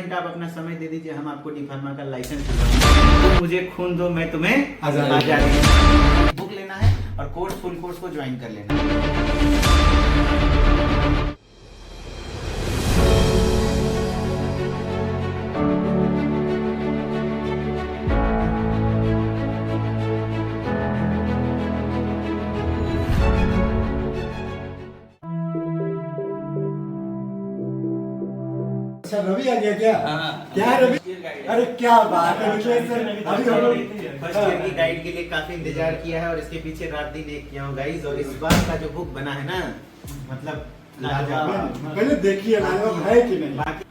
Minute आप अपना समय दे दीजिए, हम आपको डी फार्मा का लाइसेंस दिलवाएंगे। मुझे खून दो, मैं तुम्हें आजादी। बुक लेना है और कोर्स फुल कोर्स को ज्वाइन कर लेना है। अच्छा रवि आ गया क्या? क्या रवि? अरे क्या बात है सर, अभी हम लोग फर्स्ट ईयर की गाइड के लिए काफी इंतजार किया है और इसके पीछे रात दिन एक किया हूँ गाइस। और इस बार का जो बुक बना है ना, मतलब लाजवाब। पहले देखिए लाजवाब है कि नहीं।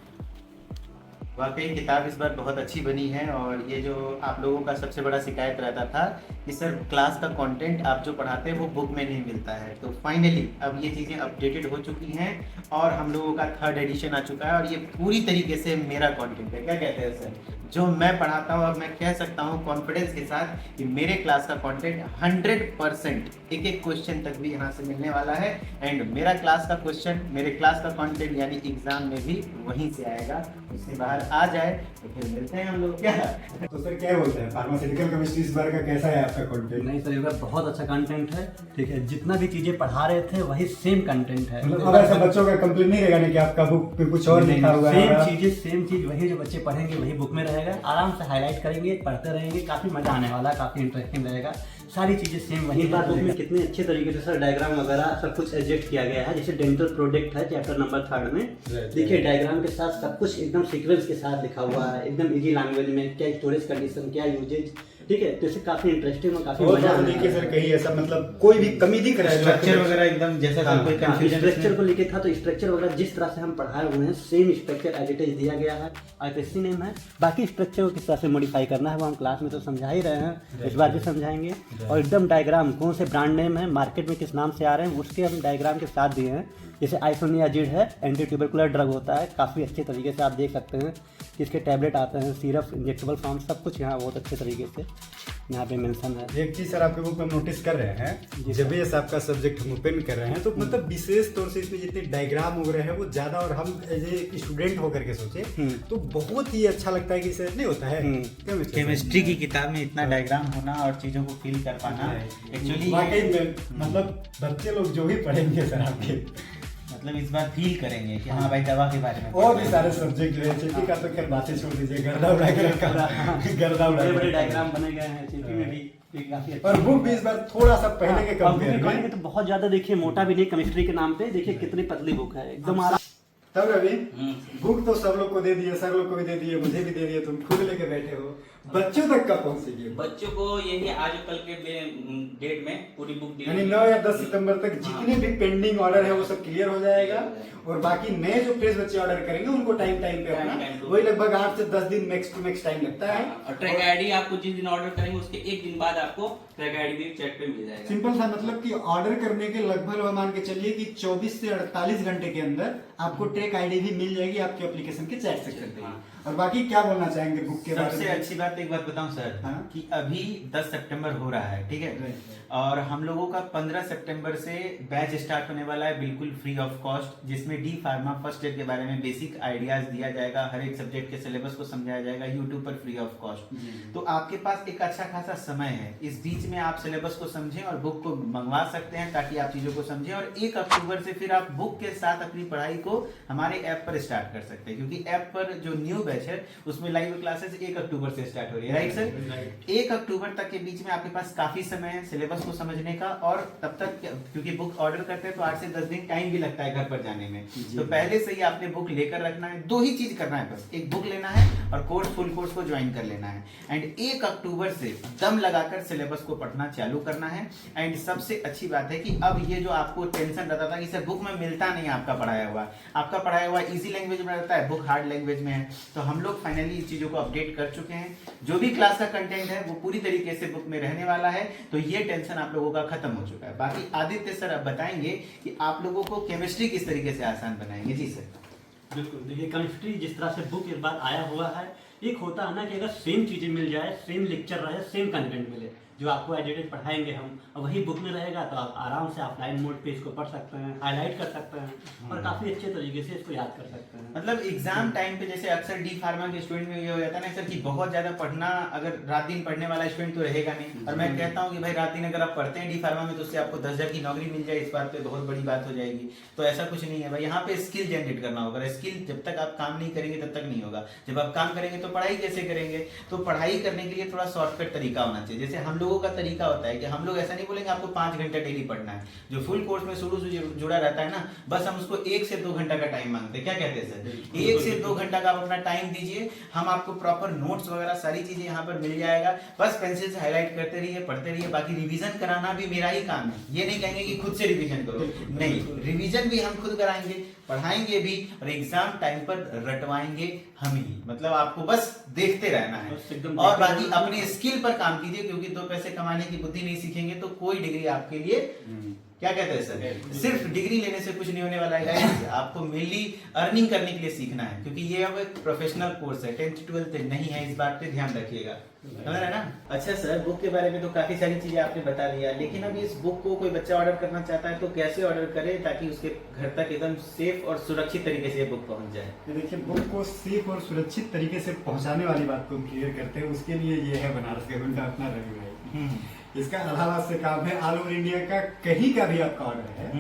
वाकई किताब इस बार बहुत अच्छी बनी है। और ये जो आप लोगों का सबसे बड़ा शिकायत रहता था कि सर क्लास का कंटेंट आप जो पढ़ाते हैं वो बुक में नहीं मिलता है, तो फाइनली अब ये चीज़ें अपडेटेड हो चुकी हैं और हम लोगों का 3rd एडिशन आ चुका है। और ये पूरी तरीके से मेरा कंटेंट है, क्या कहते हैं सर, जो मैं पढ़ाता हूँ। अब मैं कह सकता हूँ कॉन्फिडेंस के साथ कि मेरे क्लास का कंटेंट 100% एक एक क्वेश्चन तक भी यहाँ से मिलने वाला है। एंड मेरा क्लास का क्वेश्चन, मेरे क्लास का कंटेंट यानी एग्जाम में भी वहीं से आएगा। उससे बाहर आ जाए तो फिर मिलते हैं हम लोग। क्या तो सर क्या बोलते हैं, फार्मास्यूटिकल केमिस्ट्री इस बार का कैसा है आपका कंटेंट? नहीं सर, इस बहुत अच्छा कंटेंट है। ठीक है, जितना भी चीजें पढ़ा रहे थे वही सेम कंटेंट है। मतलब अब ऐसा बच्चों का कंप्लेंट नहीं रहेगा ना कि आपका बुक पे कुछ और लिखा हुआ है? सेम चीज वही जो बच्चे पढ़ेंगे वही बुक में रहेगा। आराम से हाईलाइट करेंगे, पढ़ते रहेंगे, काफी मजा आने वाला है, काफी इंटरेस्टिंग रहेगा। सारी चीजें सेम वही। इस बार बुक में कितने अच्छे तरीके से सर डायग्राम वगैरह सब कुछ एडजस्ट किया गया है। जैसे डेंटल प्रोडक्ट है चैप्टर नंबर 3 में, देखिए डायग्राम के साथ सब कुछ एकदम सीक्वेंस के साथ लिखा हुआ है, एकदम इजी लैंग्वेज में, क्या स्टोरेज कंडीशन, क्या यूजेज। ठीक है, तो इसे काफी इंटरेस्टिंग और काफी मजा आने वाला है। सर कहीं ऐसा मतलब कोई भी कमी दिख रहा है? स्ट्रक्चर वगैरह एकदम जैसा कोई कंफ्यूजन स्ट्रक्चर को लेके था, तो स्ट्रक्चर वगैरह जिस तरह से हम पढ़ाए हुए हैं same structure as it is दिया गया है। IPSC नेम है, बाकी स्ट्रक्चर को किस तरह से मॉडिफाई करना है वो हम क्लास में तो समझा ही रहे हैं, इस बार भी समझाएंगे। और एकदम डायग्राम कौन से ब्रांड नेम है, मार्केट में किस नाम से आ रहे हैं, उसके हम डायग्राम के साथ दिए हैं। जैसे आइसोनियाजिड है, एंटी ट्यूबरकुलर ड्रग होता है, काफ़ी अच्छे तरीके से आप देख सकते हैं। इसके टैबलेट आते हैं, सिरप, इंजेक्टेबल फॉर्म, सब कुछ यहाँ बहुत अच्छे तरीके से यहाँ पे मेंशन है। एक चीज सर आपके बुक में नोटिस कर रहे हैं, जब भी ऐसा आपका सब्जेक्ट हम ओपन कर रहे हैं तो मतलब विशेष तौर से इसमें जितने डायग्राम हो रहे हैं वो ज्यादा, और हम एज ए स्टूडेंट होकर के सोचे तो बहुत ही अच्छा लगता है कि सर नहीं होता है केमिस्ट्री की किताब में इतना डायग्राम होना और चीजों को फील कर पाना एक्चुअली वाकई में मतलब बच्चे लोग जो भी पढ़ेंगे सर आपके, मतलब इस बार फील करेंगे कि हाँ भाई दवा के बारे में। और भी सारे सब्जेक्ट जो है चीटी का तो खैर बातें छोड़ दीजिए, गर्दा उड़ा के रखा, गर्दा उड़ा बड़े के डायग्राम बने गए हैं चीटी में भी, काफी अच्छा। और बुक भी इस बार थोड़ा सा पहले के कंपेयर में तो बहुत ज्यादा देखिए मोटा भी नहीं, केमिस्ट्री के नाम पे देखिए कितनी पतली बुक है एकदम आराम। तब रवि बुक तो सब लोग को दे दिए, सर लोग को भी दे दिए, मुझे भी दे दिए, तुम खुद लेके बैठे हो, बच्चों तक कब पहुंचेगी? बच्चों को यही आज कल के डेट में पूरी बुक यानी 9 या 10 सितंबर तक जितने भी पेंडिंग ऑर्डर है वो सब क्लियर हो जाएगा। और बाकी नए जो फ्रेश बच्चे ऑर्डर करेंगे उनको टाइम पे अपना वही लगभग 8 से 10 दिन मैक्स टू मैक्स टाइम लगता है। और ट्रैक आईडी आपको जिस दिन ऑर्डर करेंगे उसके एक दिन बाद आपको ट्रैक आईडी भी चैट पे मिल जाएगा। सिंपल था, मतलब कि ऑर्डर करने के लगभग मान के चलिए कि 24 से 48 घंटे के अंदर आपको ट्रैक आईडी भी मिल जाएगी आपके एप्लीकेशन के चैट सेक्शन पे। और बाकी क्या बोलना चाहेंगे बुक के बारे में? सबसे अच्छी बात एक बात बताऊं सर, कि अभी 10 सितंबर हो रहा है, ठीक है, और हम लोगों का 15 सितंबर से बैच स्टार्ट होने वाला है बिल्कुल फ्री ऑफ कॉस्ट, जिसमें डी फार्मा फर्स्ट ईयर के बारे में बेसिक आइडियाज दिया जाएगा, हर एक सब्जेक्ट के सिलेबस को समझाया जाएगा यूट्यूब पर फ्री ऑफ कॉस्ट। तो आपके पास एक अच्छा खासा समय है, इस बीच में आप सिलेबस को समझें और बुक को मंगवा सकते हैं ताकि आप चीजों को समझें। और 1 अक्टूबर से फिर आप बुक के साथ अपनी पढ़ाई को हमारे ऐप पर स्टार्ट कर सकते हैं, क्योंकि ऐप पर जो न्यू बैच है उसमें लाइव क्लासेस 1 अक्टूबर से स्टार्ट हो रही है, राइट सर? 1 अक्टूबर तक के बीच में आपके पास काफी समय है सिलेबस को समझने का। और तब तक क्योंकि बुक ऑर्डर करते हैं तो 8 से 10 दिन टाइम भी लगता है घर पर जाने में, तो पहले से ही आपने बुक लेकर रखना है। 2 ही चीज करना है बस, एक बुक लेना है और कोर्स फुल कोर्स को ज्वाइन कर लेना है। एंड 1 अक्टूबर से दम लगाकर सिलेबस को पढ़ना चालू करना है। एंड सबसे अच्छी बात है कि अब ये जो आपको टेंशन रहता था कि सर बुक में मिलता नहीं आपका पढ़ाया हुआ इजी लैंग्वेज में रहता है, बुक हार्ड लैंग्वेज में है, तो हम लोग फाइनली इस चीजों को अपडेट कर चुके हैं। जो भी क्लास का कंटेंट है वो पूरी तरीके से बुक में रहने वाला है, तो ये टेंशन आप लोगों का खत्म हो चुका है। बाकी आदित्य सर अब बताएंगे कि आप लोगों को केमिस्ट्री किस तरीके से आसान बनाएंगे। जी सर। बिल्कुल, देखिए केमिस्ट्री जिस तरह से बुक इस बार आया हुआ है, एक होता है ना कि अगर सेम चीजें मिल जाए, सेम लेक्चर रहे, सेम कंटेंट मिले, जो आपको एडिटेड पढ़ाएंगे हम, और वही बुक में रहेगा, तो आप आराम से ऑफलाइन मोड पे इसको पढ़ सकते हैं, हाईलाइट कर सकते हैं और काफ़ी अच्छे तरीके से इसको याद कर सकते हैं। मतलब एग्जाम टाइम पे जैसे अक्सर डी फार्मा के स्टूडेंट में ये हो जाता है ना सर कि बहुत ज्यादा पढ़ना, अगर रात दिन पढ़ने वाला स्टूडेंट तो रहेगा नहीं, और मैं कहता हूँ कि भाई रात दिन अगर आप पढ़ते हैं डी फार्मा में तो उससे आपको 10,000 की नौकरी मिल जाए, इस बात पे बहुत बड़ी बात हो जाएगी। तो ऐसा कुछ नहीं है भाई, यहाँ पे स्किल जनरेट करना होगा। स्किल जब तक आप काम नहीं करेंगे तब तक नहीं होगा। जब आप काम करेंगे तो पढ़ाई कैसे करेंगे? तो पढ़ाई करने के लिए थोड़ा शॉर्टकट तरीका होना चाहिए। जैसे हम लोगों का तरीका होता है कि हम लोग ऐसा नहीं बोलेंगे आपको 5 घंटा डेली पढ़ना है। जो फुल कोर्स में शुरू से जुड़ा रहता है ना, बस हम उसको 1 से 2 घंटा का टाइम मांगते हैं। क्या कहते हैं सर? 1 से 2 घंटा का आप अपना टाइम दीजिए, हम आपको प्रॉपर नोट्स वगैरह सारी चीजें यहाँ पर मिल जाएगा। बस पेंसिल से हाईलाइट करते रहिए, पढ़ते रहिए। बाकी रिवीजन कराना भी मेरा ही काम है। ये नहीं कहेंगे कि खुद से रिवीजन करो, नहीं, रिवीजन भी हम खुद कराएंगे, पढ़ाएंगे भी, और एग्जाम टाइम पर रटवाएंगे हम ही। मतलब आपको बस देखते रहना है और बाकी अपने स्किल पर काम कीजिए, क्योंकि 2 पैसे कमाने की बुद्धि नहीं सीखेंगे तो कोई डिग्री आपके लिए, क्या कहते हैं सर, सिर्फ डिग्री लेने से कुछ नहीं होने वाला है। आपको मेनली अर्निंग करने के लिए सीखना है, क्योंकि ये अब एक प्रोफेशनल कोर्स है, 10th 12th नहीं है। इस बात पे ध्यान रखिएगा, समझ रहे ना? अच्छा सर, बुक के बारे में तो काफी सारी चीजें आपने बता दिया, लेकिन अब इस बुक को कोई बच्चा ऑर्डर करना चाहता है तो कैसे ऑर्डर करे ताकि उसके घर तक एकदम सेफ और सुरक्षित तरीके से ये बुक पहुंच जाए? देखिए, बुक को सेफ और सुरक्षित तरीके से पहुंचाने वाली बात को हम क्लियर करते हैं। उसके लिए ये है बनारस के उनका अपना रवि भाई। इसका इलाहाबाद से काम है, ऑल ओवर इंडिया का कहीं का भी आपका ऑर्डर है,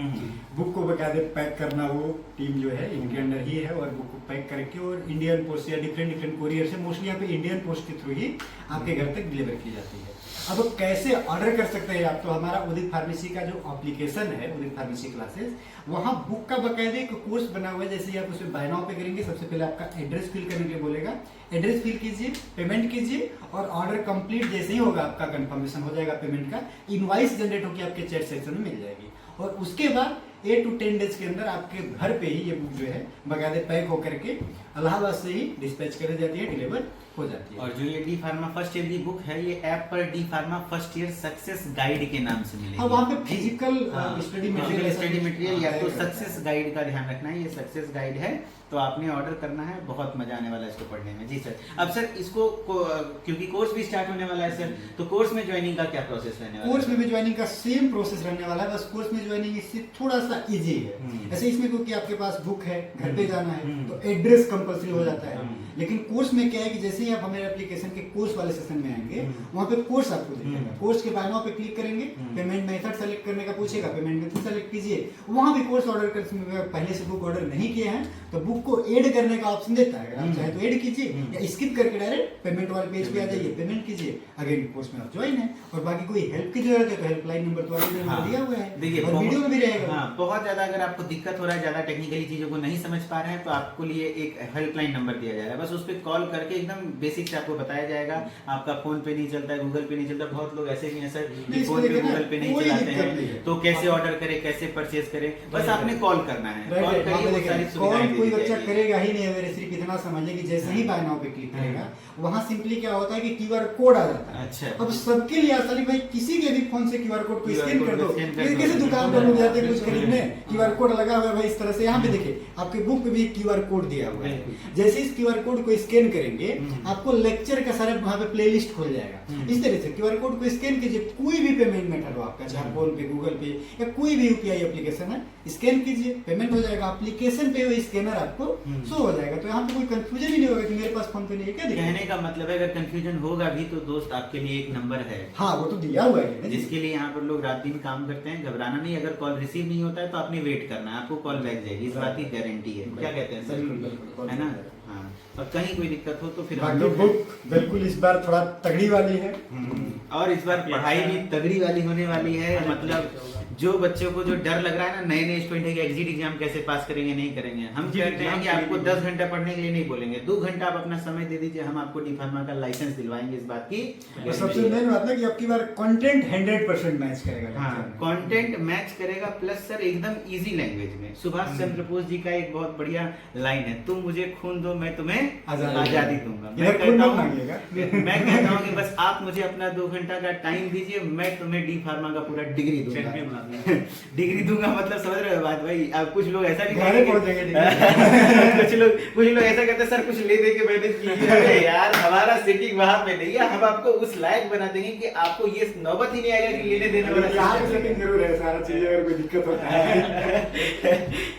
बुक को बकायदे पैक करना वो टीम जो है इनके अंडर ही है, और बुक को पैक करके और इंडियन पोस्ट या डिफरेंट कोरियर से, मोस्टली यहाँ पे इंडियन पोस्ट के थ्रू ही आपके घर तक डिलीवर की जाती है। अब कैसे ऑर्डर कर सकते हैं आप? तो हमारा उदित फार्मेसी का जो एप्लीकेशन है, उदित फार्मेसी क्लासेस, वहाँ बुक का बकायदे एक कोर्स बना हुआ है। जैसे ही आप उसमें बाय नाउ पे करेंगे, सबसे पहले आपका एड्रेस फिल करने के लिए बोलेगा, एड्रेस फिल कीजिए, पेमेंट कीजिए, और ऑर्डर कंप्लीट जैसे ही होगा आपका कंफर्मेशन हो जाएगा पेमेंट का, इनवॉइस जनरेट होकर आपके चैट सेक्शन में मिल जाएगी, और उसके बाद 8 to 10 डेज के अंदर आपके घर पे ही ये बुक जो है बकायदे पैक होकर के इलाहाबाद से ही डिस्पैच कर जाती है, डिलीवर हो जाती है। और जो ये डी फार्मा फर्स्ट ईयर की बुक है, ये ऐप पर D pharma first year success guide के नाम से मिलेगी। अब वहाँ पे फिजिकल स्टडी मटेरियल या तो सक्सेस गाइड का ध्यान रखना है, ये सक्सेस गाइड है, तो आपने ऑर्डर करना है। बहुत मजा आने वाला है इसको पढ़ने में। जी सर, अब सर इसको क्योंकि कोर्स भी स्टार्ट होने वाला है सर, तो कोर्स में ज्वाइनिंग का क्या प्रोसेस रहने वाला है? कोर्स में भी ज्वाइनिंग का सेम प्रोसेस रहने वाला है, बस कोर्स में ज्वाइनिंग इससे थोड़ा सा इजी है। ऐसे इसमें क्योंकि आपके पास बुक है, घर पे जाना है, तो एड्रेस कंपल्सरी हो जाता है। लेकिन कोर्स में क्या है कि जैसे ही आप हमारे एप्लीकेशन के कोर्स वाले सेशन में आएंगे, वहाँ पे कोर्स आपको दिखेगा, कोर्स के बाय नाउ पे क्लिक करेंगे, पेमेंट मेथड सेलेक्ट करने का पूछेगा, पेमेंट मेथड सेलेक्ट कीजिए। वहाँ भी कोर्स ऑर्डर कर, पहले से बुक ऑर्डर नहीं किए हैं तो बुक को ऐड करने का ऑप्शन देता है। अगर आप चाहे तो ऐड कीजिए, या स्किप करके डायरेक्ट पेमेंट वाले पेज पे आ जाइए, पेमेंट कीजिए, अगेन कोर्स में आप ज्वाइन है। और बाकी कोई हेल्प की जरूरत है तो हेल्पलाइन नंबर तो आपने दिया हुआ है, देखिए और वीडियो में भी रहेगा। हाँ, बहुत ज्यादा अगर आपको दिक्कत हो रहा है, ज्यादा टेक्निकली चीजों को नहीं समझ पा रहे हैं, तो आपको लिए एक हेल्पलाइन नंबर दिया जाएगा। बस उस पर कॉल करके एकदम बेसिक से आपको बताया जाएगा। आपका फोन पे नहीं चलता है, गूगल पे नहीं चलता, बहुत लोग ऐसे भी हैं सर कि फोन पे गूगल पे नहीं चलाते हैं, तो कैसे ऑर्डर करें, कैसे परचेज करें, बस आपने कॉल करना है। कॉल करिए, वो सारी सुविधाएं कोई बच्चा करेगा ही नहीं, मेरे सिर्फ इतना समझिए कि जैसे ही बाय नाउ पे क्लिक करेगा, वहाँ सिंपली क्या होता है कि क्यूआर कोड आ जाता है। अच्छा, अब सबके लिए आसानी, भाई किसी के भी फोन से क्यूआर कोड को स्कैन कर दो। कैसे दुकान पर लोग जाते हैं कुछ खरीदने, क्यूआर कोड लगा हुआ है भाई इस तरह से, यहाँ पे देखिए आपके बुक पे भी क्यूआर कोड दिया हुआ है। जैसे इस क्यूआर कोड को स्कैन करेंगे, आपको लेक्चर का सारा वहाँ पे प्लेलिस्ट खुल जाएगा। इस तरह से क्यूआर कोड को स्कैन कीजिए, कोई भी पेमेंट मेथड हो आपका, चाहे फोन पे, गूगल पे, या कोई भी यूपीआई एप्लीकेशन है, स्कैन कीजिए, पेमेंट हो जाएगा। एप्लीकेशन पे वो स्कैनर आपको शो हो जाएगा, तो यहाँ पे कोई कंफ्यूजन ही नहीं होगा कि मेरे पास फोन पे नहीं है। क्या कहने का मतलब है, अगर कंफ्यूजन होगा भी तो दोस्त आपके लिए एक नंबर है। हाँ, वो तो दिया हुआ है, जिसके लिए यहाँ पर लोग रात दिन काम करते हैं। घबराना नहीं, अगर कॉल रिसीव नहीं होता है तो आपने वेट करना है, आपको कॉल बैक जाएगी, इस बात की गारंटी है। क्या कहते हैं सर, है ना? हाँ, और कहीं कोई दिक्कत हो तो फिर बुक बिल्कुल इस बार थोड़ा तगड़ी वाली है, और इस बार पढ़ाई भी तगड़ी वाली होने वाली है। मतलब जो बच्चों को जो डर लग रहा है ना, नए नए स्टूडेंट है कि एग्जिट एग्जाम कैसे पास करेंगे, नहीं करेंगे, हम कहते हैं कि आपको 10 घंटा पढ़ने के लिए नहीं बोलेंगे, 2 घंटा आप अपना समय दे दीजिए, हम आपको डी फार्मा का लाइसेंस दिलवाएंगे। इस बात की और सबसे मेन बात है कि आपकी बार कंटेंट 100% मैच करेगा। हाँ, कंटेंट मैच करेगा, प्लस सर एकदम इजी लैंग्वेज में। सुभाष चंद्र बोस जी का एक बहुत बढ़िया लाइन है, तुम मुझे खून दो मैं तुम्हें आजादी दूंगा। मैं कहता हूँ कि बस आप मुझे अपना 2 घंटा का टाइम दीजिए, मैं तुम्हें डी फार्मा का पूरा डिग्री दूंगा। डिग्री दूंगा मतलब समझ रहे हो बात भाई। अब कुछ लोग ऐसा भी घरे कहेंगे पहुंचेंगे कुछ लोग ऐसा कहते हैं सर कुछ ले दे के मैनेज कीजिए। अरे यार हमारा सेटिंग वहां पे नहीं है, हम आपको उस लायक बना देंगे कि आपको ये नौबत ही नहीं आएगा कि लेने देने वाला यहाँ पे system है। सेटिंग जरूर है, सारा चीज अगर कोई दिक्कत होता है।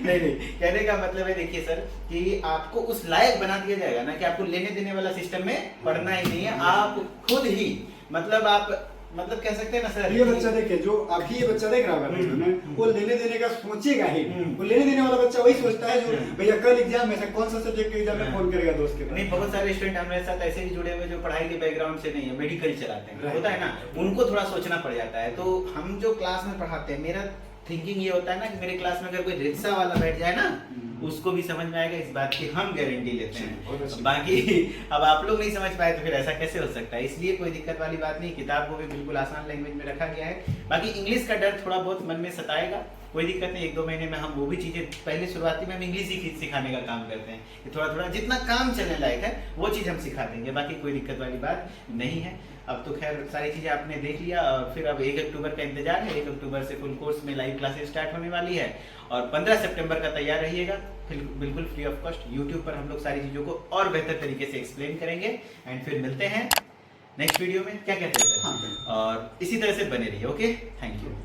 नहीं कहने का मतलब है देखिए सर कि आपको उस लायक बना दिया जाएगा ना कि आपको लेने देने वाला सिस्टम में पढ़ना ही नहीं है, आप खुद ही मतलब आप मतलब कह सकते हैं ना सर। ये बच्चा देखिए, जो अभी ये बच्चा देख रहा होगा वो लेने देने का सोचेगा ही। वो लेने देने वाला बच्चा वही सोचता है जो भैया कल एग्जाम में कौन सा सब्जेक्ट के एग्जाम में फोन करेगा दोस्त के पास। नहीं बहुत सारे स्टूडेंट हमारे साथ ऐसे भी जुड़े हुए जो पढ़ाई के बैकग्राउंड से नहीं है, मेडिकल चलाते हैं, होता है ना, उनको थोड़ा सोचना पड़ जाता है। तो हम जो क्लास में पढ़ाते हैं, मेरा थिंकिंग ये होता है ना कि मेरे क्लास में अगर कोई रिक्शा वाला बैठ जाए ना उसको भी समझ में आएगा, इस बात की हम गारंटी लेते हैं। बाकी अब आप लोग नहीं समझ पाए तो फिर ऐसा कैसे हो सकता है, इसलिए कोई दिक्कत वाली बात नहीं। किताब को भी बिल्कुल आसान लैंग्वेज में रखा गया है। बाकी इंग्लिश का डर थोड़ा बहुत मन में सताएगा, कोई दिक्कत नहीं, 1-2 महीने में हम वो भी चीजें पहले शुरुआती में हम इंग्लिश ही सिखाने का काम करते हैं कि थोड़ा थोड़ा जितना काम चलने लायक है वो चीज हम सिखा देंगे, बाकी कोई दिक्कत वाली बात नहीं है। अब तो खैर सारी चीजें आपने देख लिया और फिर अब 1 अक्टूबर का इंतजार है। 1 अक्टूबर से फुल कोर्स में लाइव क्लासेस स्टार्ट होने वाली है और 15 सितंबर का तैयार रहिएगा, बिल्कुल फ्री ऑफ कॉस्ट। यूट्यूब पर हम लोग सारी चीजों को और बेहतर तरीके से एक्सप्लेन करेंगे एंड फिर मिलते हैं नेक्स्ट वीडियो में, क्या कहते हैं सर? और इसी तरह से बने रहिए। Okay, thank you.